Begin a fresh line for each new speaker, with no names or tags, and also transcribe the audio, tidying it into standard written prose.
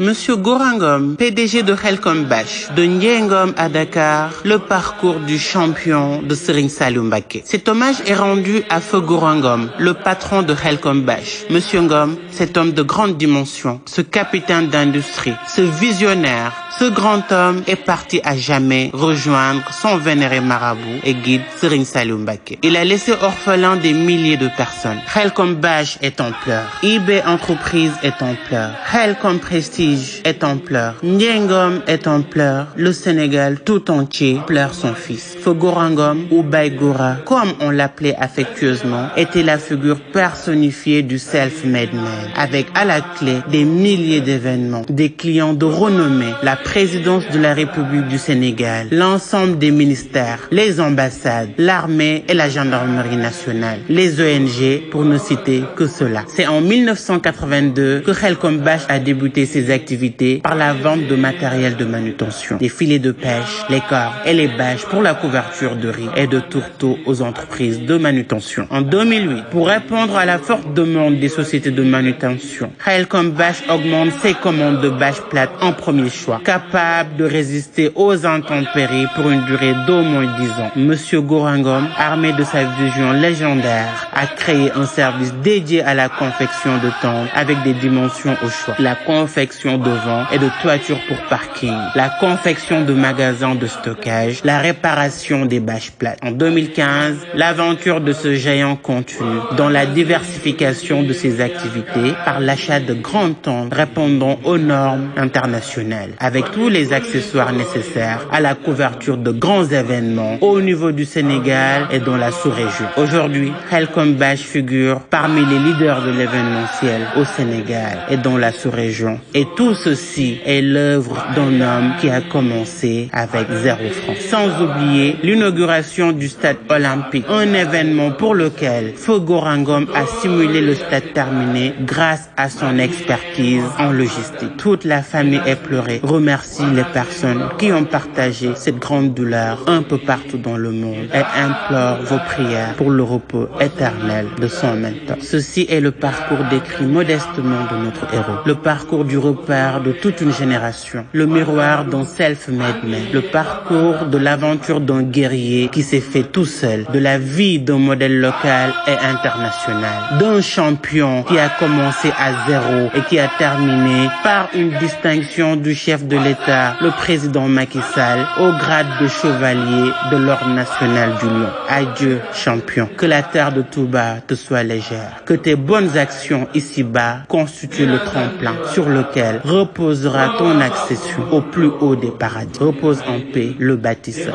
Monsieur Gorangom, PDG de Khelcom Bache, de Ndiengom à Dakar, le parcours du champion de Serigne Saliou Mbacké. Cet hommage est rendu à Feu Gorangom, le patron de Khelcom Bache. Monsieur Ngom, cet homme de grande dimension, ce capitaine d'industrie, ce visionnaire, ce grand homme est parti à jamais rejoindre son vénéré marabout et guide Serigne Saliou Mbacké. Il a laissé orphelin des milliers de personnes. Khelcom Bache est en pleurs. IB Entreprise est en pleurs. Khelcom Prestige est en pleurs. Ndiengom est en pleurs. Le Sénégal tout entier pleure son fils. Feu Gorangom ou Baye Gora, comme on l'appelait affectueusement, était la figure personnifiée du self-made man, avec à la clé des milliers d'événements, des clients de renommée, la présidence de la République du Sénégal, l'ensemble des ministères, les ambassades, l'armée et la gendarmerie nationale, les ONG, pour ne citer que cela. C'est en 1982 que Khelcom Bache a débuté ses activités par la vente de matériel de manutention, des filets de pêche, les cordes et les bâches pour la couverture de riz et de tourteaux aux entreprises de manutention. En 2008, pour répondre à la forte demande des sociétés de manutention, Khelcom Bache augmente ses commandes de bâches plates en premier choix, capable de résister aux intempéries pour une durée d'au moins 10 ans. Monsieur Gorangom, armé de sa vision légendaire, a créé un service dédié à la confection de tentes avec des dimensions au choix. La confection de vent et de toitures pour parking, la confection de magasins de stockage, la réparation des bâches plates. En 2015, l'aventure de ce géant continue dans la diversification de ses activités par l'achat de grandes tentes répondant aux normes internationales, avec tous les accessoires nécessaires à la couverture de grands événements au niveau du Sénégal et dans la sous-région. Aujourd'hui, Khelcom Bache figure parmi les leaders de l'événementiel au Sénégal et dans la sous-région. Et tout ceci est l'œuvre d'un homme qui a commencé avec 0 francs. Sans oublier l'inauguration du stade olympique, un événement pour lequel Feu Gorangom a simulé le stade terminé grâce à son expertise en logistique. Toute la famille éplorée remercie les personnes qui ont partagé cette grande douleur un peu partout dans le monde et implore vos prières pour le repos éternel de son mentor. Ceci est le parcours décrit modestement de notre héros, le parcours du repère de toute une génération, le miroir d'un self-made man, le parcours de l'aventure d'un guerrier qui s'est fait tout seul, de la vie d'un modèle local et international, d'un champion qui a commencé à 0 et qui a terminé par une distinction du chef de l'État, le président Macky Sall, au grade de chevalier de l'Ordre national du Lion. Adieu, champion. Que la terre de Touba te soit légère. Que tes bonnes actions ici-bas constituent le tremplin sur lequel reposera ton accession au plus haut des paradis. Repose en paix, le bâtisseur.